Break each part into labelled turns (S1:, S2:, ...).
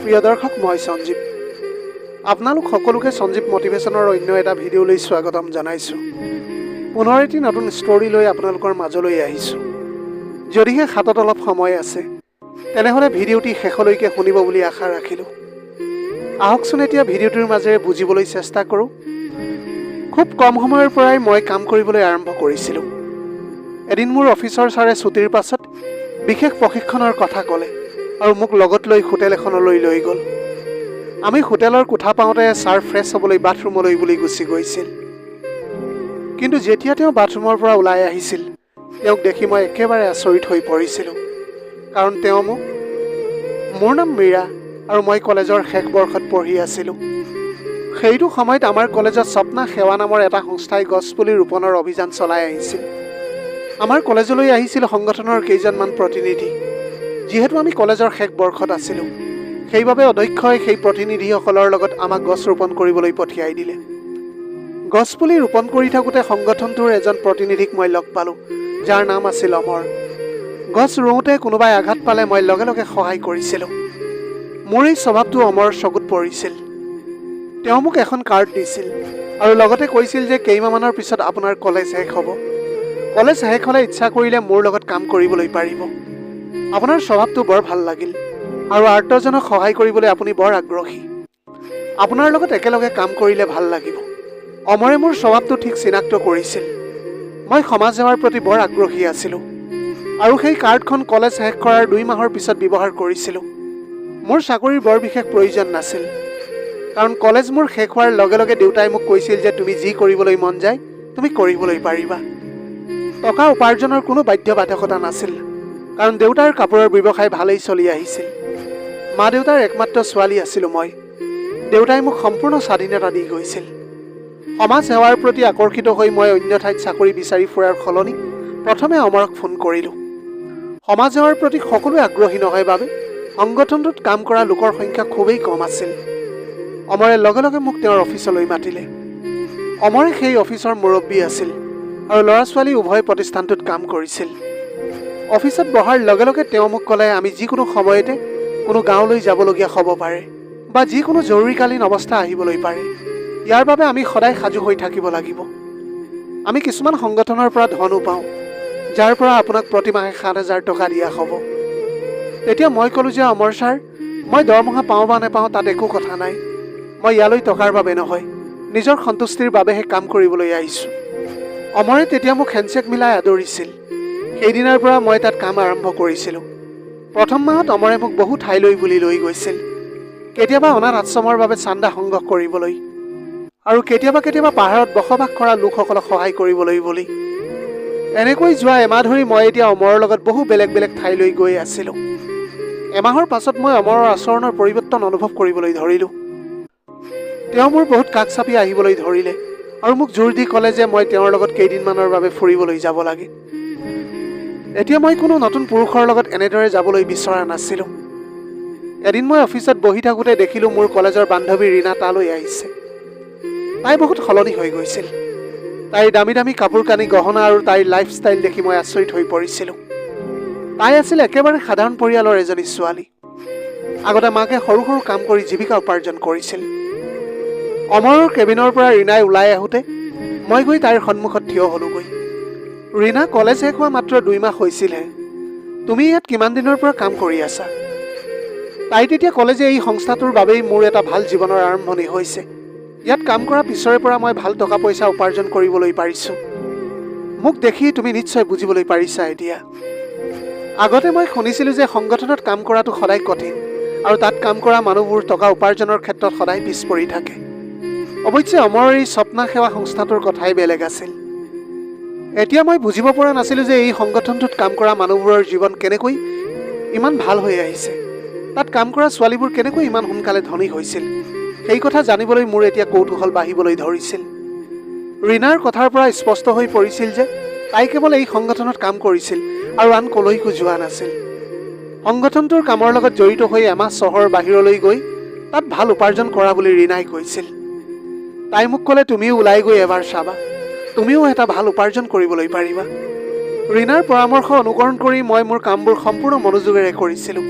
S1: প্ৰিয় দৰ্শক, মই সঞ্জীৱ। আপোনালোক সকলোকে সঞ্জীৱ মটিভেশ্যনৰ অন্য এটা ভিডিঅ'লৈ স্বাগতম জনাইছোঁ। পুনৰ এটি নতুন ষ্টৰী লৈ আপোনালোকৰ মাজলৈ আহিছোঁ। যদিহে হাতত অলপ সময় আছে তেনেহ'লে ভিডিঅ'টি শেষলৈকে শুনিব বুলি আশা ৰাখিলোঁ। আহকচোন এতিয়া ভিডিঅ'টোৰ মাজেৰে বুজিবলৈ চেষ্টা কৰোঁ। খুব কম সময়ৰ পৰাই মই কাম কৰিবলৈ আৰম্ভ কৰিছিলোঁ। এদিন মোৰ অফিচৰ ছাৰে ছুটিৰ পাছত বিশেষ প্ৰশিক্ষণৰ কথা ক'লে আৰু মোক লগত লৈ হোটেল এখনলৈ লৈ গ'ল। আমি হোটেলৰ কোঠা পাওঁতে ছাৰ ফ্ৰেছ হ'বলৈ বাথৰুমলৈ বুলি গুচি গৈছিল। কিন্তু যেতিয়া তেওঁ বাথৰুমৰ পৰা ওলাই আহিছিল, তেওঁক দেখি মই একেবাৰে আচৰিত হৈ পৰিছিলোঁ। কাৰণ তেওঁ মোৰ নাম মীৰা আৰু মই কলেজৰ শেষ বৰ্ষত পঢ়ি আছিলোঁ। সেইটো সময়ত আমাৰ কলেজত স্বপ্না সেৱা নামৰ এটা সংস্থাই গছপুলি ৰোপণৰ অভিযান চলাই আহিছিল। আমাৰ কলেজলৈ আহিছিল সংগঠনৰ কেইজনমান প্ৰতিনিধি। যিহেতু আমি কলেজৰ শেষ বৰ্ষত আছিলোঁ, সেইবাবে অধ্যক্ষই সেই প্ৰতিনিধিসকলৰ লগত আমাক গছ ৰোপণ কৰিবলৈ পঠিয়াই দিলে। গছপুলি ৰোপণ কৰি থাকোঁতে সংগঠনটোৰ এজন প্ৰতিনিধিক মই লগ পালোঁ, যাৰ নাম আছিল অমৰ। গছ ৰোওঁতে কোনোবাই আঘাত পালে মই লগে লগে সহায় কৰিছিলোঁ। মোৰ এই স্বভাৱটো অমৰৰ চকুত পৰিছিল। তেওঁ মোক এখন কাৰ্ড দিছিল আৰু লগতে কৈছিল যে কেইমাহমানৰ পিছত আপোনাৰ কলেজ শেষ হ'ব। কলেজ শেষ হ'লে ইচ্ছা কৰিলে মোৰ লগত কাম কৰিবলৈ পাৰিব। আপোনাৰ স্বভাৱটো বৰ ভাল লাগিল আৰু আৰ্তজনক সহায় কৰিবলৈ আপুনি বৰ আগ্ৰহী। আপোনাৰ লগত একেলগে কাম কৰিলে ভাল লাগিব। অমৰে মোৰ স্বভাৱটো ঠিক চিনাক্ত কৰিছিল। মই সমাজ সেৱাৰ প্ৰতি বৰ আগ্ৰহী আছিলোঁ আৰু সেই কাৰ্ডখন কলেজ শেষ কৰাৰ 2 মাহৰ পিছত ব্যৱহাৰ কৰিছিলোঁ। মোৰ চাকৰিৰ বৰ বিশেষ প্ৰয়োজন নাছিল, কাৰণ কলেজ মোৰ শেষ হোৱাৰ লগে লগে দেউতাই মোক কৈছিল যে তুমি যি কৰিবলৈ মন যায় তুমি কৰিবলৈ পাৰিবা। টকা উপাৰ্জনৰ কোনো বাধ্যবাধকতা নাছিল, কাৰণ দেউতাৰ কাপোৰৰ ব্যৱসায় ভালেই চলি আহিছিল। মা দেউতাৰ একমাত্ৰ ছোৱালী আছিলোঁ মই। দেউতাই মোক সম্পূৰ্ণ স্বাধীনতা দি গৈছিল। সমাজ সেৱাৰ প্ৰতি আকৰ্ষিত হৈ মই অন্য ঠাইত চাকৰি বিচাৰি ফুৰাৰ সলনি প্ৰথমে অমৰক ফোন কৰিলোঁ। সমাজ সেৱাৰ প্ৰতি সকলোৱে আগ্ৰহী নহয় বাবে সংগঠনটোত কাম কৰা লোকৰ সংখ্যা খুবেই কম আছিল। অমৰে লগে লগে মোক তেওঁৰ অফিচলৈ মাতিলে। অমৰে সেই অফিচৰ মুৰব্বী আছিল আৰু ল'ৰা ছোৱালী উভয় প্ৰতিষ্ঠানটোত কাম কৰিছিল। অফিচত বহাৰ লগে লগে তেওঁ মোক ক'লে, আমি যিকোনো সময়তে কোনো গাঁৱলৈ যাবলগীয়া হ'ব পাৰে বা যিকোনো জৰুৰীকালীন অৱস্থা আহিবলৈ পাৰে। ইয়াৰ বাবে আমি সদায় সাজু হৈ থাকিব লাগিব। আমি কিছুমান সংগঠনৰ পৰা ধনো পাওঁ, যাৰ পৰা আপোনাক প্ৰতিমাহে 7,000 টকা দিয়া হ'ব। তেতিয়া মই ক'লোঁ যে অমৰ ছাৰ, মই দৰমহা পাওঁ বা নেপাওঁ তাত একো কথা নাই। মই ইয়ালৈ টকাৰ বাবে নহয়, নিজৰ সন্তুষ্টিৰ বাবেহে কাম কৰিবলৈ আহিছোঁ। অমৰে তেতিয়া মোক হেণ্ডশ্বেক মিলাই আদৰিছিল। সেইদিনাৰ পৰা মই তাত কাম আৰম্ভ কৰিছিলোঁ। প্ৰথম মাহত অমৰে মোক বহু ঠাইলৈ বুলি লৈ গৈছিল। কেতিয়াবা অনাথ আশ্ৰমৰ বাবে চান্দা সংগ্ৰহ কৰিবলৈ আৰু কেতিয়াবা পাহাৰত বসবাস কৰা লোকসকলক সহায় কৰিবলৈ বুলি। এনেকৈ যোৱা এমাহ ধৰি মই এতিয়া অমৰৰ লগত বহু বেলেগ বেলেগ ঠাইলৈ গৈ আছিলোঁ। এমাহৰ পাছত মই অমৰৰ আচৰণৰ পৰিৱৰ্তন অনুভৱ কৰিবলৈ ধৰিলোঁ। তেওঁ মোৰ বহুত কাষ চাপি আহিবলৈ ধৰিলে আৰু মোক জোৰ দি ক'লে যে মই তেওঁৰ লগত কেইদিনমানৰ বাবে ফুৰিবলৈ যাব লাগে। এতিয়া মই কোনো নতুন পুৰুষৰ লগত এনেদৰে যাবলৈ বিচৰা নাছিলোঁ। এদিন মই অফিচত বহি থাকোঁতে দেখিলোঁ মোৰ কলেজৰ বান্ধৱী ৰীণা তালৈ আহিছে। তাই বহুত সলনি হৈ গৈছিল। তাইৰ দামী দামী কাপোৰ কানি, গহনা আৰু তাইৰ লাইফষ্টাইল দেখি মই আচৰিত হৈ পৰিছিলোঁ। তাই আছিল একেবাৰে সাধাৰণ পৰিয়ালৰ এজনী ছোৱালী। আগতে মাকে সৰু সৰু কাম কৰি জীৱিকা উপাৰ্জন কৰিছিল। অমৰৰ কেবিনৰ পৰা ৰীণাই ওলাই আহোঁতে মই গৈ তাইৰ সন্মুখত থিয় হ'লোগৈ। ৰীণা, কলেজ শেষ হোৱা মাত্ৰ 2 মাহ হৈছিলহে। তুমি ইয়াত কিমান দিনৰ পৰা কাম কৰি আছা? তাই তেতিয়া ক'লে যে এই সংস্থাটোৰ বাবেই মোৰ এটা ভাল জীৱনৰ আৰম্ভণি হৈছে। ইয়াত কাম কৰাৰ পিছৰে পৰা মই ভাল টকা পইচা উপাৰ্জন কৰিবলৈ পাৰিছোঁ। মোক দেখি তুমি নিশ্চয় বুজিবলৈ পাৰিছা এতিয়া। আগতে মই শুনিছিলোঁ যে সংগঠনত কাম কৰাটো সদায় কঠিন আৰু তাত কাম কৰা মানুহবোৰ টকা উপাৰ্জনৰ ক্ষেত্ৰত সদায় পিছ পৰি থাকে। অৱশ্যে অমৰৰ এই স্বপ্না সেৱা সংস্থাটোৰ কথাই বেলেগ আছিল। এতিয়া মই বুজিব পৰা নাছিলোঁ যে এই সংগঠনটোত কাম কৰা মানুহবোৰৰ জীৱন কেনেকৈ ইমান ভাল হৈ আহিছে। তাত কাম কৰা ছোৱালীবোৰ কেনেকৈ ইমান সোনকালে ধনী হৈছিল, সেই কথা জানিবলৈ মোৰ এতিয়া কৌতূহল বাঢ়িবলৈ ধৰিছিল। ৰীণাৰ কথাৰ পৰা স্পষ্ট হৈ পৰিছিল যে তাই কেৱল এই সংগঠনত কাম কৰিছিল আৰু আন কলৈকো যোৱা নাছিল। সংগঠনটোৰ কামৰ লগত জড়িত হৈ এমাহ চহৰৰ বাহিৰলৈ গৈ তাত ভাল উপাৰ্জন কৰা বুলি ৰীণাই কৈছিল। তাই মোক ক'লে, তুমিও ওলাই গৈ এবাৰ চাবা, তুমিও এটা ভাল উপাৰ্জন কৰিবলৈ পাৰিবা। ৰীণাৰ পৰামৰ্শ অনুকৰণ কৰি মই মোৰ কামবোৰ সম্পূৰ্ণ মনোযোগেৰে কৰিছিলোঁ।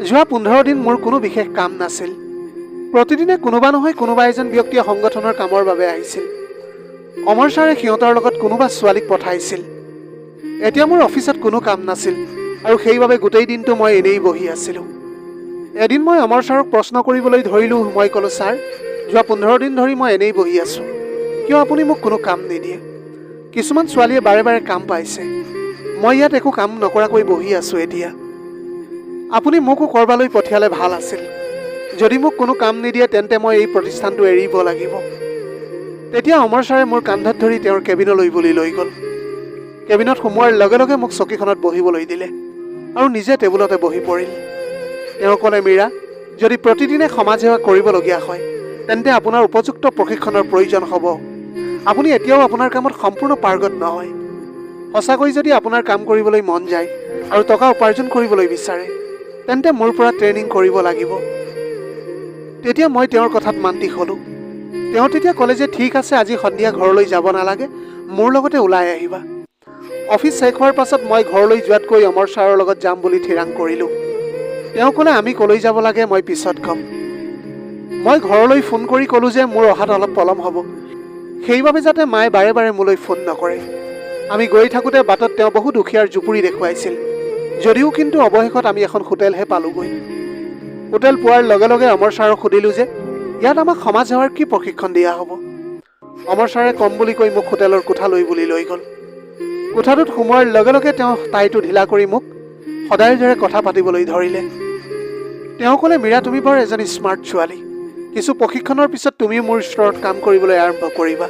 S1: যোৱা 15 দিন মোৰ কোনো বিশেষ কাম নাছিল। প্ৰতিদিনে কোনোবা নহয় কোনোবা এজন ব্যক্তিয়ে সংগঠনৰ কামৰ বাবে আহিছিল। অমৰ ছাৰে সিহঁতৰ লগত কোনোবা ছোৱালীক পঠাইছিল। এতিয়া মোৰ অফিচত কোনো কাম নাছিল আৰু সেইবাবে গোটেই দিনটো মই এনেই বহি আছিলোঁ। এদিন মই অমৰ ছাৰক প্ৰশ্ন কৰিবলৈ ধৰিলোঁ। মই ক'লোঁ, ছাৰ, যোৱা 15 দিন ধৰি মই এনেই বহি আছোঁ, কিয় আপুনি মোক কোনো কাম নিদিয়ে? কিছুমান ছোৱালীয়ে বাৰে বাৰে কাম পাইছে, মই ইয়াত একো কাম নকৰাকৈ বহি আছোঁ। এতিয়া আপুনি মোকো ক'ৰবালৈ পঠিয়ালে ভাল আছিল। যদি মোক কোনো কাম নিদিয়ে তেন্তে মই এই প্ৰতিষ্ঠানটো এৰিব লাগিব। তেতিয়া অমৰ ছাৰে মোৰ কান্ধত ধৰি তেওঁৰ কেবিনলৈ বুলি লৈ গ'ল। কেবিনত সোমোৱাৰ লগে লগে মোক চকীখনত বহিবলৈ দিলে আৰু নিজে টেবুলতে বহি পৰিল। তেওঁ ক'লে, মীৰা, যদি প্ৰতিদিনে সমাজ সেৱা কৰিবলগীয়া হয় তেন্তে আপোনাৰ উপযুক্ত প্ৰশিক্ষণৰ প্ৰয়োজন হ'ব। আপুনি এতিয়াও আপোনাৰ কামত সম্পূৰ্ণ পাৰ্গত নহয়। সঁচাকৈ যদি আপোনাৰ কাম কৰিবলৈ মন যায় আৰু টকা উপাৰ্জন কৰিবলৈ বিচাৰে তেন্তে মোৰ পৰা ট্ৰেইনিং কৰিব লাগিব। তেতিয়া মই তেওঁৰ কথাত মান্তি হ'লোঁ। তেওঁ তেতিয়া ক'লে যে ঠিক আছে, আজি সন্ধিয়া ঘৰলৈ যাব নালাগে, মোৰ লগতে ওলাই আহিবা। অফিচ শেষ হোৱাৰ পাছত মই ঘৰলৈ যোৱাতকৈ অমৰ ছাৰৰ লগত যাম বুলি থিৰাং কৰিলোঁ। তেওঁ ক'লে, আমি ক'লৈ যাব লাগে মই পিছত ক'ম। মই ঘৰলৈ ফোন কৰি ক'লোঁ যে মোৰ অহাত অলপ পলম হ'ব, সেইবাবে যাতে মায়ে বাৰে বাৰে মোলৈ ফোন নকৰে। আমি গৈ থাকোঁতে বাটত তেওঁ বহু দুখীয়াৰ জুপুৰি দেখুৱাইছিল, যদিও কিন্তু অৱশেষত আমি এখন হোটেলহে পালোঁগৈ। হোটেল পোৱাৰ লগে লগে অমৰ ছাৰক সুধিলোঁ যে ইয়াত আমাক সমাজ সেৱাৰ কি প্ৰশিক্ষণ দিয়া হ'ব। অমৰ ছাৰে কম বুলি কৈ মোক হোটেলৰ কোঠালৈ বুলি লৈ গ'ল। কোঠাটোত সোমোৱাৰ লগে লগে তেওঁ টাইটো ঢিলা কৰি মোক সদায়ৰ দৰে কথা পাতিবলৈ ধৰিলে। তেওঁ ক'লে, মীৰা, তুমি বৰ এজনী স্মাৰ্ট ছোৱালী। কিছু প্ৰশিক্ষণৰ পিছত তুমিও মোৰ ষ্টৰত কাম কৰিবলৈ আৰম্ভ কৰিবা।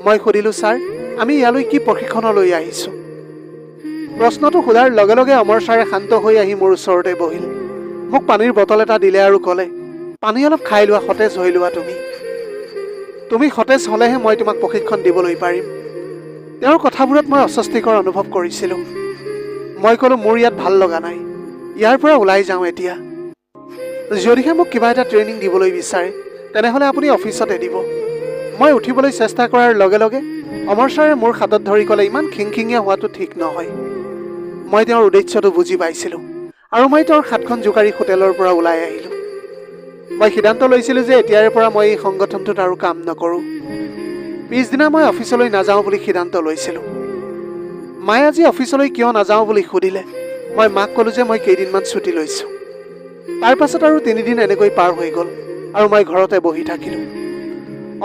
S1: মই সুধিলোঁ, ছাৰ, আমি ইয়ালৈ কি প্ৰশিক্ষণলৈ আহিছোঁ? প্ৰশ্নটো সোধাৰ লগে লগে অমৰ ছাৰে শান্ত হৈ আহি মোৰ ওচৰতে বহিল। মোক পানীৰ বটল এটা দিলে আৰু ক'লে, পানী অলপ খাই লোৱা, সতেজ হৈ লোৱা। তুমি সতেজ হ'লেহে মই তোমাক প্ৰশিক্ষণ দিবলৈ পাৰিম। তেওঁৰ কথাবোৰত মই অস্বস্তিকৰ অনুভৱ কৰিছিলোঁ। মই ক'লোঁ, মোৰ ইয়াত ভাল লগা নাই, ইয়াৰ পৰা ওলাই যাওঁ এতিয়া। যদিহে মোক কিবা এটা ট্ৰেইনিং দিবলৈ বিচাৰে তেনেহ'লে আপুনি অফিচতে দিব। মই উঠিবলৈ চেষ্টা কৰাৰ লগে লগে অমৰ ছাৰে মোৰ হাতত ধৰি ক'লে, ইমান খিংখিঙীয়া হোৱাটো ঠিক নহয়। মই তেওঁৰ উদ্দেশ্যটো বুজি পাইছিলোঁ আৰু মই তেওঁৰ হাতখন জোকাৰি হোটেলৰ পৰা ওলাই আহিলোঁ। মই সিদ্ধান্ত লৈছিলোঁ যে এতিয়াৰে পৰা মই এই সংগঠনটোত আৰু কাম নকৰোঁ। পিছদিনা মই অফিচলৈ নাযাওঁ বুলি সিদ্ধান্ত লৈছিলোঁ। মায়ে আজি অফিচলৈ কিয় নাযাওঁ বুলি সুধিলে। মই মাক ক'লোঁ যে মই কেইদিনমান ছুটি লৈছোঁ। তাৰ পাছত আৰু 3 দিন এনেকৈ পাৰ হৈ গ'ল আৰু মই ঘৰতে বহি থাকিলোঁ।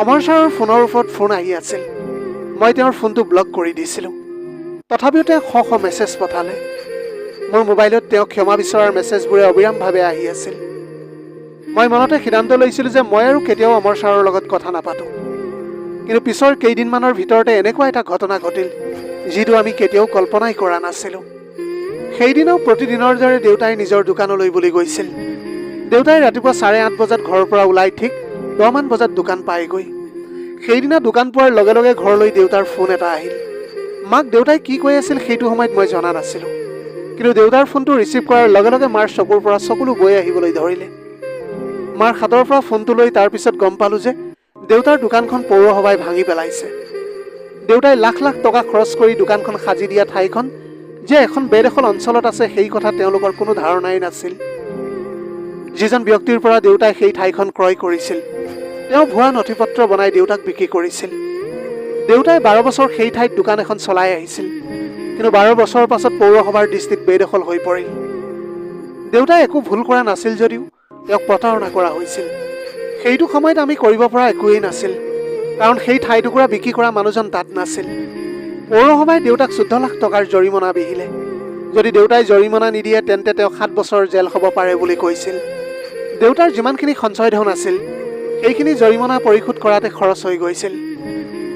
S1: অমৰ ছাৰৰ ফোনৰ ওপৰত ফোন আহি আছিল। মই তেওঁৰ ফোনটো ব্লক কৰি দিছিলোঁ। তথাপিও তেওঁ শ শ মেছেজ পঠালে। মোৰ মোবাইলত তেওঁ ক্ষমা বিচৰাৰ মেছেজবোৰে অবিৰামভাৱে আহি আছিল। মই মনতে সিদ্ধান্ত লৈছিলোঁ যে মই আৰু কেতিয়াও অমৰ ছাৰৰ লগত কথা নাপাতোঁ। কিন্তু পিছৰ কেইদিনমানৰ ভিতৰতে এনেকুৱা এটা ঘটনা ঘটিল যিটো আমি কেতিয়াও কল্পনাই কৰা নাছিলোঁ। সেইদিনাও প্ৰতিদিনৰ দৰে দেউতাই নিজৰ দোকানলৈ বুলি গৈছিল। দেউতাই ৰাতিপুৱা 8:30 বজাত ঘৰৰ পৰা ওলাই ঠিক 10 মান বজাত দোকান পায়গৈ। সেইদিনা দোকান পোৱাৰ লগে লগে ঘৰলৈ দেউতাৰ ফোন এটা আহিল। মাক দেউতাই কি কৈ আছিল সেইটো সময়ত মই জনা নাছিলোঁ, কিন্তু দেউতাৰ ফোনটো ৰিচিভ কৰাৰ লগে লগে মাৰ চকুৰ পৰা চকুলো বৈ আহিবলৈ ধৰিলে। মাৰ হাতৰ পৰা ফোনটো লৈ তাৰপিছত গম পালোঁ যে দেউতাৰ দোকানখন পৌৰসভাই ভাঙি পেলাইছে। দেউতাই লাখ লাখ টকা খৰচ কৰি দোকানখন সাজি দিয়া ঠাইখন যে এখন বেদখল অঞ্চলত আছে সেই কথা তেওঁলোকৰ কোনো ধাৰণাই নাছিল। যিজন ব্যক্তিৰ পৰা দেউতাই সেই ঠাইখন ক্ৰয় কৰিছিল তেওঁ ভুৱা নথি পত্ৰ বনাই দেউতাক বিক্ৰী কৰিছিল। দেউতাই 12 বছৰ সেই ঠাইত দোকান এখন চলাই আহিছিল, কিন্তু 12 বছৰৰ পাছত পৌৰসভাৰ দৃষ্টিত বেদখল হৈ পৰিল। দেউতাই একো ভুল কৰা নাছিল যদিও তেওঁক প্ৰতাৰণা কৰা হৈছিল। সেইটো সময়ত আমি কৰিব পৰা একোৱেই নাছিল, কাৰণ সেই ঠাইটুকুৰা বিক্ৰী কৰা মানুহজন তাত নাছিল। পৌৰসভাই দেউতাক 14 লাখ টকাৰ জৰিমনা বিহিলে। যদি দেউতাই জৰিমনা নিদিয়ে তেন্তে তেওঁ 7 বছৰ জেল হ'ব পাৰে বুলি কৈছিল। দেউতাৰ যিমানখিনি সঞ্চয় ধন আছিল সেইখিনি জৰিমনা পৰিশোধ কৰাতে খৰচ হৈ গৈছিল।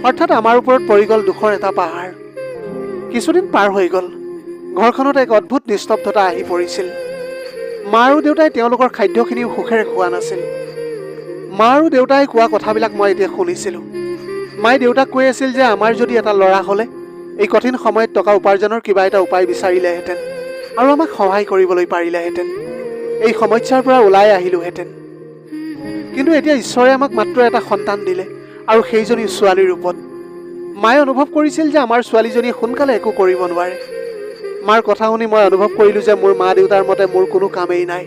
S1: অৰ্থাৎ আমাৰ ওপৰত পৰি গ'ল দুখৰ এটা পাহাৰ। কিছুদিন পাৰ হৈ গ'ল। ঘৰখনত এক অদ্ভুত নিস্তব্ধতা আহি পৰিছিল। মা আৰু দেউতাই তেওঁলোকৰ খাদ্যখিনিও সুখেৰে খোৱা নাছিল। মা আৰু দেউতাই কোৱা কথাবিলাক মই এতিয়া শুনিছিলোঁ। মায়ে দেউতাক কৈ আছিল যে আমাৰ যদি এটা ল'ৰা হ'লে এই কঠিন সময়ত টকা উপাৰ্জনৰ কিবা এটা উপায় বিচাৰিলেহেঁতেন আৰু আমাক সহায় কৰিবলৈ পাৰিলেহেঁতেন। এই সমস্যাৰ পৰা ওলাই আহিলোহেঁতেন। কিন্তু এতিয়া ঈশ্বৰে আমাক মাত্ৰ এটা সন্তান দিলে, আৰু সেইজনী ছোৱালীৰ ৰূপত। মায়ে অনুভৱ কৰিছিল যে আমাৰ ছোৱালীজনীয়ে সোনকালে একো কৰিব নোৱাৰে। মাৰ কথা শুনি মই অনুভৱ কৰিলোঁ যে মোৰ মা দেউতাৰ মতে মোৰ কোনো কামেই নাই।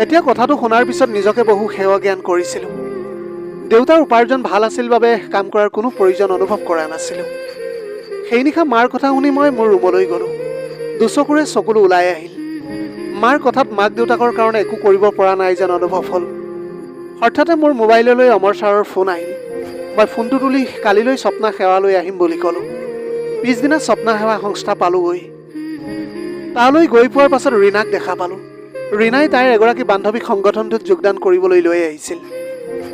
S1: এতিয়া কথাটো শুনাৰ পিছত নিজকে বহু সেৱা জ্ঞান কৰিছিলোঁ। দেউতাৰ উপাৰ্জন ভাল আছিল বাবে কাম কৰাৰ কোনো প্ৰয়োজন অনুভৱ কৰা নাছিলোঁ। সেই নিশা মাৰ কথা শুনি মই মোৰ ৰুমলৈ গ'লোঁ। দুচকুৰে চকুলো ওলাই আহিল। মাৰ কথাত মাক দেউতাকৰ কাৰণে একো কৰিব পৰা নাই যেন অনুভৱ হ'ল। হঠাতে মোৰ মোবাইললৈ অমৰ ছাৰৰ ফোন আহিল। মই ফোনটো তুলি কালিলৈ স্বপ্না সেৱালৈ আহিম বুলি ক'লোঁ। পিছদিনা স্বপ্না সেৱা সংস্থা পালোঁগৈ। তালৈ গৈ পোৱাৰ পাছত ৰীণাক দেখা পালোঁ। ৰীণাই তাইৰ এগৰাকী বান্ধৱীক সংগঠনটোত যোগদান কৰিবলৈ লৈ আহিছিল।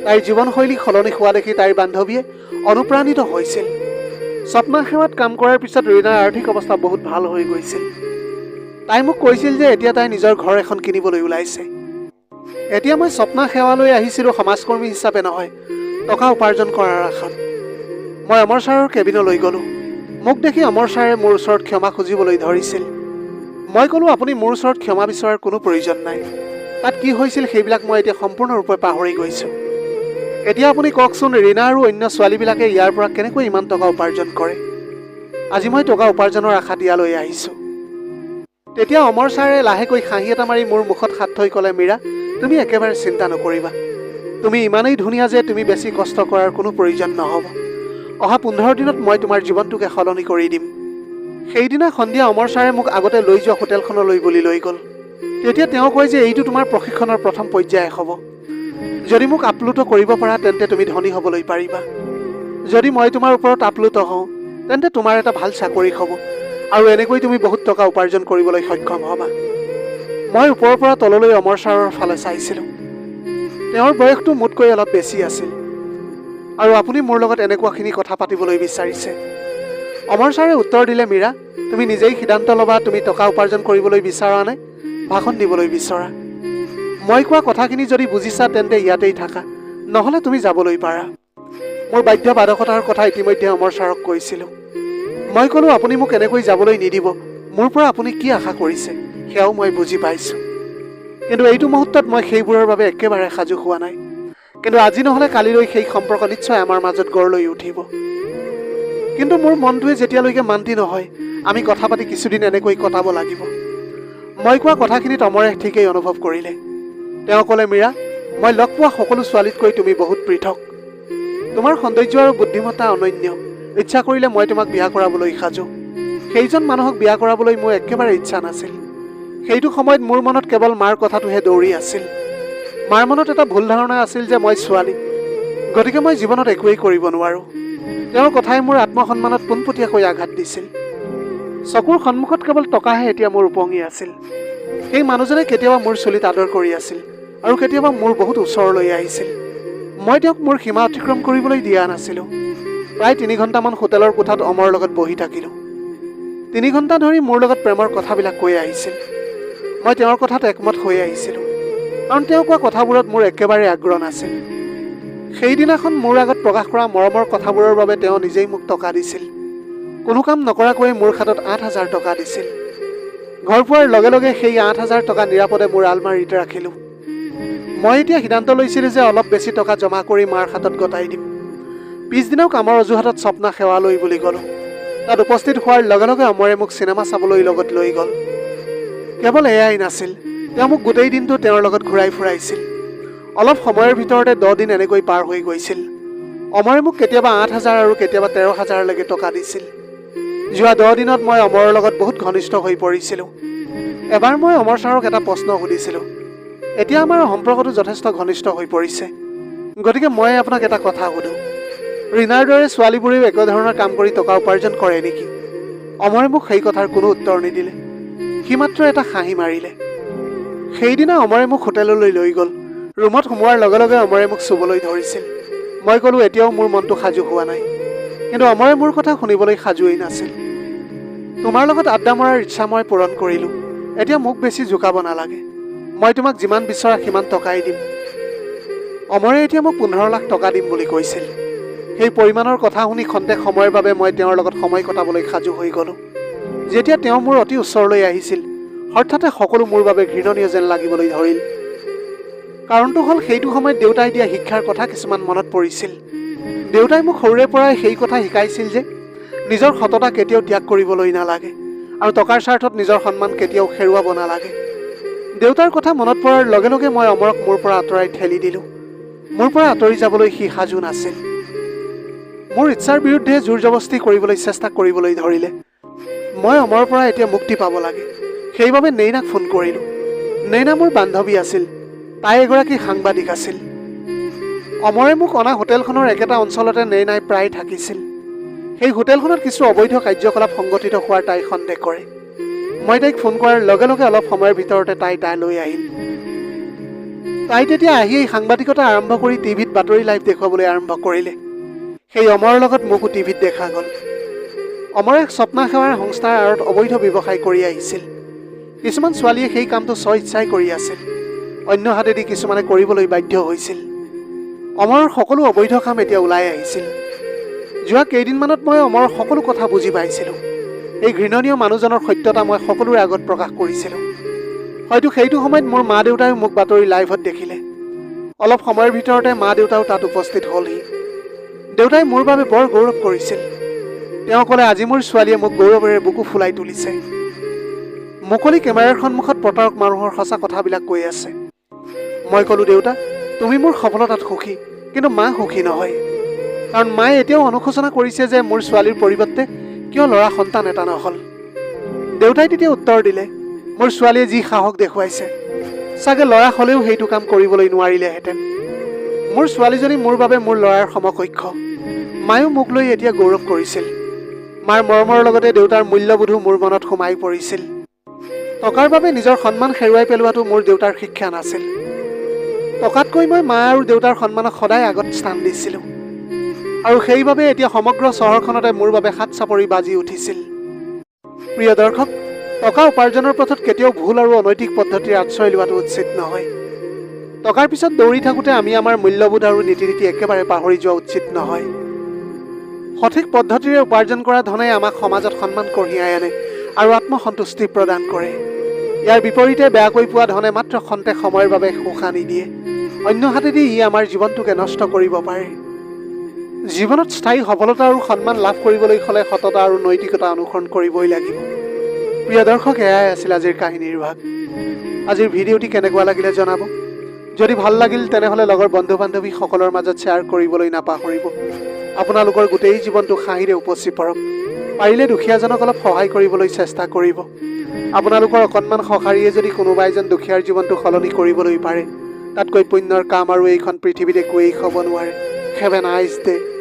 S1: তাইৰ জীৱনশৈলী সলনি হোৱা দেখি তাইৰ বান্ধৱীয়ে অনুপ্ৰাণিত হৈছিল। স্বপ্না সেৱাত কাম কৰাৰ পিছত ৰীণাৰ আৰ্থিক অৱস্থা বহুত ভাল হৈ গৈছিল। তাই মোক কৈছিল যে এতিয়া তাই নিজৰ ঘৰ এখন কিনিবলৈ ওলাইছে। এতিয়া মই স্বপ্না সেৱালৈ আহিছিলোঁ সমাজকৰ্মী হিচাপে নহয়, টকা উপাৰ্জন কৰাৰ আশাত। মই অমৰ ছাৰৰ কেবিনলৈ গ'লোঁ। মোক দেখি অমৰ ছাৰে মোৰ ওচৰত ক্ষমা খুজিবলৈ ধৰিছিল। মই ক'লোঁ, আপুনি মোৰ ওচৰত ক্ষমা বিচৰাৰ কোনো প্ৰয়োজন নাই। তাত কি হৈছিল সেইবিলাক মই এতিয়া সম্পূৰ্ণৰূপে পাহৰি গৈছোঁ। এতিয়া আপুনি কওকচোন, ৰীণা আৰু অন্য ছোৱালীবিলাকে ইয়াৰ পৰা কেনেকৈ ইমান টকা উপাৰ্জন কৰে? আজি মই টকা উপাৰ্জনৰ আশাত ইয়ালৈ আহিছোঁ। তেতিয়া অমৰ ছাৰে লাহেকৈ হাঁহি এটা মাৰি মোৰ মুখত হাত থৈ ক'লে, মীৰা, তুমি একেবাৰে চিন্তা নকৰিবা। তুমি ইমানেই ধুনীয়া যে তুমি বেছি কষ্ট কৰাৰ কোনো প্ৰয়োজন নহ'ব। অহা 15 দিনত মই তোমাৰ জীৱনটোকে সলনি কৰি দিম। সেইদিনা সন্ধিয়া অমৰ ছাৰে মোক আগতে লৈ যোৱা হোটেলখনলৈ বুলি লৈ গ'ল। তেতিয়া তেওঁ কয় যে এইটো তোমাৰ প্ৰশিক্ষণৰ প্ৰথম পৰ্যায় হ'ব। যদি মোক আপ্লুত কৰিব পাৰা তেন্তে তুমি ধনী হ'বলৈ পাৰিবা। যদি মই তোমাৰ ওপৰত আপ্লুত হওঁ তেন্তে তোমাৰ এটা ভাল চাকৰি হ'ব আৰু এনেকৈ তুমি বহুত টকা উপাৰ্জন কৰিবলৈ সক্ষম হ'বা। মই ওপৰৰ পৰা তললৈ অমৰ ছাৰৰ ফালে চাইছিলোঁ। তেওঁৰ বয়সটো মোতকৈ অলপ বেছি আছিল। আৰু আপুনি মোৰ লগত এনেকুৱাখিনি কথা পাতিবলৈ বিচাৰিছে? অমৰ ছাৰে উত্তৰ দিলে, মীৰা, তুমি নিজেই সিদ্ধান্ত ল'বা, তুমি টকা উপাৰ্জন কৰিবলৈ বিচৰা নে ভাষণ দিবলৈ বিচৰা। মই কোৱা কথাখিনি যদি বুজিছা তেন্তে ইয়াতেই থাকা, নহ'লে তুমি যাবলৈ পাৰা। মোৰ বাধ্যবাধকতাৰ কথা ইতিমধ্যে অমৰ ছাৰক কৈছিলোঁ। মই ক'লোঁ, আপুনি মোক এনেকৈ যাবলৈ নিদিব। মোৰ পৰা আপুনি কি আশা কৰিছে সেয়াও মই বুজি পাইছোঁ। কিন্তু এইটো মুহূৰ্তত মই সেইবোৰৰ বাবে একেবাৰে সাজু হোৱা নাই। কিন্তু আজি নহ'লে কালিলৈ সেই সম্পৰ্ক নিশ্চয় আমাৰ মাজত গঢ় লৈ উঠিব। কিন্তু মোৰ মনটোৱে যেতিয়ালৈকে মান্তি নহয়, আমি কথা পাতি কিছুদিন এনেকৈ কটাব লাগিব। মই কোৱা কথাখিনিত অমৰে ঠিকেই অনুভৱ কৰিলে। তেওঁ ক'লে, মীৰা, মই লগ পোৱা সকলো ছোৱালীতকৈ তুমি বহুত পৃথক। তোমাৰ সৌন্দৰ্য আৰু বুদ্ধিমত্তা অনন্য। ইচ্ছা কৰিলে মই তোমাক বিয়া কৰাবলৈ সাজু। সেইজন মানুহক বিয়া কৰাবলৈ মোৰ একেবাৰে ইচ্ছা নাছিল। সেইটো সময়ত মোৰ মনত কেৱল মাৰ কথাটোহে দৌৰি আছিল। মাৰ মনত এটা ভুল ধাৰণা আছিল যে মই ছোৱালী, গতিকে মই জীৱনত একোৱেই কৰিব নোৱাৰোঁ। তেওঁৰ কথাই মোৰ আত্মসন্মানত পোনপটীয়াকৈ আঘাত দিছিল। চকুৰ সন্মুখত কেৱল টকাহে এতিয়া মোৰ উপঙি আছিল। সেই মানুহজনে কেতিয়াবা মোৰ চুলিত আদৰ কৰি আছিল আৰু কেতিয়াবা মোৰ বহুত ওচৰলৈ আহিছিল। মই তেওঁক মোৰ সীমা অতিক্ৰম কৰিবলৈ দিয়া নাছিলোঁ। প্ৰায় 3 ঘণ্টামান হোটেলৰ কোঠাত অমৰ লগত বহি থাকিলোঁ। 3 ঘণ্টা ধৰি মোৰ লগত প্ৰেমৰ কথাবিলাক কৈ আহিছিল। মই তেওঁৰ কথাত একমত হৈ আহিছিলোঁ, কাৰণ তেওঁ কোৱা কথাবোৰত মোৰ একেবাৰে আগ্ৰহ নাছিল। সেইদিনাখন মোৰ আগত প্ৰকাশ কৰা মৰমৰ কথাবোৰৰ বাবে তেওঁ নিজেই মোক টকা দিছিল। কোনো কাম নকৰাকৈয়ে মোৰ হাতত 8,000 টকা দিছিল। ঘৰ পোৱাৰ লগে লগে সেই 8,000 টকা নিৰাপদে মোৰ আলমাৰীত ৰাখিলোঁ। মই এতিয়া সিদ্ধান্ত লৈছিলোঁ যে অলপ বেছি টকা জমা কৰি মাৰ হাতত গতাই দিম। পিছদিনাও কামৰ অজুহাতত স্বপ্না সেৱালৈ বুলি গ'লোঁ। তাত উপস্থিত হোৱাৰ লগে লগে অমৰে মোক চিনেমা চাবলৈ লগত লৈ গ'ল। কেৱল এয়াই নাছিল, তেওঁ মোক গোটেই দিনটো তেওঁৰ লগত ঘূৰাই ফুৰাইছিল। অলপ সময়ৰ ভিতৰতে 10 দিন এনেকৈ পাৰ হৈ গৈছিল। অমৰে মোক কেতিয়াবা 8,000 আৰু কেতিয়াবা 13,000লৈকে টকা দিছিল। যোৱা 10 দিনত মই অমৰৰ লগত বহুত ঘনিষ্ঠ হৈ পৰিছিলোঁ। এবাৰ মই অমৰ ছাৰক এটা প্ৰশ্ন সুধিছিলোঁ। এতিয়া আমাৰ সম্পৰ্কটো যথেষ্ট ঘনিষ্ঠ হৈ পৰিছে, গতিকে মই আপোনাক এটা কথা সুধোঁ, ৰীণাৰ দৰে ছোৱালীবোৰেও একেধৰণৰ কাম কৰি টকা উপাৰ্জন কৰে নেকি? অমৰে মোক সেই কথাৰ কোনো উত্তৰ নিদিলে। সি মাত্ৰ এটা হাঁহি মাৰিলে। সেইদিনা অমৰে মোক হোটেললৈ লৈ গ'ল। ৰুমত সোমোৱাৰ লগে লগে অমৰে মোক চুবলৈ ধৰিছিল। মই ক'লোঁ, এতিয়াও মোৰ মনটো সাজু হোৱা নাই। কিন্তু অমৰে মোৰ কথা শুনিবলৈ সাজুৱেই নাছিল। তোমাৰ লগত আড্ডা মৰাৰ ইচ্ছা মই পূৰণ কৰিলোঁ। এতিয়া মোক বেছি জোকাব নালাগে। মই তোমাক যিমান বিচৰা সিমান টকাই দিম। অমৰে এতিয়া মোক 15 লাখ টকা দিম বুলি কৈছিল। সেই পৰিমাণৰ কথা শুনি খন্তেক সময়ৰ বাবে মই তেওঁৰ লগত সময় কটাবলৈ সাজু হৈ গ'লোঁ। যেতিয়া তেওঁ মোৰ অতি ওচৰলৈ আহিছিল, হঠাতে সকলো মোৰ বাবে ঘৃণনীয় যেন লাগিবলৈ ধৰিল। কাৰণটো হ'ল, সেইটো সময়ত দেউতাই দিয়া শিক্ষাৰ কথা কিছুমান মনত পৰিছিল। দেউতাই মোক সৰুৰে পৰাই সেই কথা শিকাইছিল যে নিজৰ সততা কেতিয়াও ত্যাগ কৰিবলৈ নালাগে আৰু টকাৰ স্বাৰ্থত নিজৰ সন্মান কেতিয়াও হেৰুৱাব নালাগে। দেউতাৰ কথা মনত পৰাৰ লগে লগে মই অমৰক মোৰ পৰা আঁতৰাই ঠেলি দিলোঁ। মোৰ পৰা আঁতৰি যাবলৈ সি সাজু নাছিল। মোৰ ইচ্ছাৰ বিৰুদ্ধে জোৰ জবস্তি কৰিবলৈ চেষ্টা কৰিবলৈ ধৰিলে। মই অমৰৰ পৰা এতিয়া মুক্তি পাব লাগে। সেইবাবে নেইনাক ফোন কৰিলোঁ। নেইনা মোৰ বান্ধৱী আছিল। তাই এগৰাকী সাংবাদিক আছিল। অমৰে মোক অনা হোটেলখনৰ একেটা অঞ্চলতে নেইনাই প্ৰায় থাকিছিল। সেই হোটেলখনত কিছু অবৈধ কাৰ্যকলাপ সংগঠিত হোৱাৰ তাই সন্দেহ কৰে। মই তাইক ফোন কৰাৰ লগে লগে অলপ সময়ৰ ভিতৰতে তাই তাইলৈ আহিল। তাই তেতিয়া আহি এই সাংবাদিকতা আৰম্ভ কৰি টিভিত বাতৰি লাইভ দেখুৱাবলৈ আৰম্ভ কৰিলে। সেই অমৰৰ লগত মোকো টিভিত দেখা গ'ল। অমৰে স্বপ্না সেৱাৰ সংস্থাৰ আঁৰত অবৈধ ব্যৱসায় কৰি আহিছিল। কিছুমান ছোৱালীয়ে সেই কামটো স্বইচ্ছাই কৰি আছিল। অন্য হাতেদি কিছুমানে কৰিবলৈ বাধ্য হৈছিল। অমৰৰ সকলো অবৈধ কাম এতিয়া ওলাই আহিছিল। যোৱা কেইদিনমানত মই অমৰৰ সকলো কথা বুজি পাইছিলোঁ। এই ঘৃণনীয় মানুহজনৰ সত্যতা মই সকলোৰে আগত প্ৰকাশ কৰিছিলোঁ। হয়তো সেইটো সময়ত মোৰ মা দেউতায়ো মোক বাতৰি লাইভত দেখিলে। অলপ সময়ৰ ভিতৰতে মা দেউতাও তাত উপস্থিত হ'লহি। দেউতাই মোৰ বাবে বৰ গৌৰৱ কৰিছিল। তেওঁ ক'লে, আজি মোৰ ছোৱালীয়ে মোক গৌৰৱেৰে বুকু ফুলাই তুলিছে। মুকলি কেমেৰাৰ সন্মুখত প্ৰতাৰক মানুহৰ সঁচা কথাবিলাক কৈ আছে। মই ক'লোঁ, দেউতা, তুমি মোৰ সফলতাত সুখী, কিন্তু মা সুখী নহয়। কাৰণ মায়ে এতিয়াও অনুশোচনা কৰিছে যে মোৰ ছোৱালীৰ পৰিৱৰ্তে কিয় ল'ৰা সন্তান এটা নহ'ল। দেউতাই তেতিয়া উত্তৰ দিলে, মোৰ ছোৱালীয়ে যি সাহস দেখুৱাইছে, চাগে ল'ৰা হ'লেও সেইটো কাম কৰিবলৈ নোৱাৰিলেহেঁতেন। মোৰ ছোৱালীজনী মোৰ বাবে মোৰ ল'ৰাৰ সমকক্ষ। মায়েও মোক লৈ এতিয়া গৌৰৱ কৰিছিল। মাৰ মৰমৰ লগতে দেউতাৰ মূল্যবোধো মোৰ মনত সোমাই পৰিছিল। টকাৰ বাবে নিজৰ সন্মান হেৰুৱাই পেলোৱাটো মোৰ দেউতাৰ শিক্ষা নাছিল। টকাতকৈ মই মা আৰু দেউতাৰ সন্মানক সদায় আগত স্থান দিছিলোঁ। আৰু সেইবাবে এতিয়া সমগ্ৰ চহৰখনতে মোৰ বাবে হাত চাপৰি বাজি উঠিছিল। প্ৰিয় দৰ্শক, টকা উপাৰ্জনৰ পথত কেতিয়াও ভুল আৰু অনৈতিক পদ্ধতিৰ আশ্ৰয় লোৱাটো উচিত নহয়। টকাৰ পিছত দৌৰি থাকোঁতে আমি আমাৰ মূল্যবোধ আৰু নীতি নীতি একেবাৰে পাহৰি যোৱা উচিত নহয়। সঠিক পদ্ধতিৰে উপাৰ্জন কৰা ধনে আমাক সমাজত সন্মান কঢ়িয়াই আনে আৰু আত্মসন্তুষ্টি প্ৰদান কৰে। ইয়াৰ বিপৰীতে বেয়াকৈ পোৱা ধনে মাত্ৰ খন্তেক সময়ৰ বাবে সুখ আনি দিয়ে। অন্য হাতেদি ই আমাৰ জীৱনটোকে নষ্ট কৰিব পাৰে। জীৱনত স্থায়ী সফলতা আৰু সন্মান লাভ কৰিবলৈ হ'লে সততা আৰু নৈতিকতা অনুসৰণ কৰিবই লাগিব। প্ৰিয় দৰ্শক, এয়াই আছিল আজিৰ কাহিনীৰ ভাগ। আজিৰ ভিডিঅ'টি কেনেকুৱা লাগিলে জনাব। যদি ভাল লাগিল তেনেহ'লে লগৰ বন্ধু বান্ধৱীসকলৰ মাজত শ্বেয়াৰ কৰিবলৈ নাপাহৰিব। আপোনালোকৰ গোটেই জীৱনটো হাঁহিৰে উপচি পৰক। পাৰিলে দুখীয়াজনক অলপ সহায় কৰিবলৈ চেষ্টা কৰিব। আপোনালোকৰ অকণমান সঁহাৰিয়ে যদি কোনোবা এজন দুখীয়াৰ জীৱনটো সলনি কৰিবলৈ পাৰে, তাতকৈ পুণ্যৰ কাম আৰু এইখন পৃথিৱীত একোৱেই হ'ব নোৱাৰে। Have a nice day.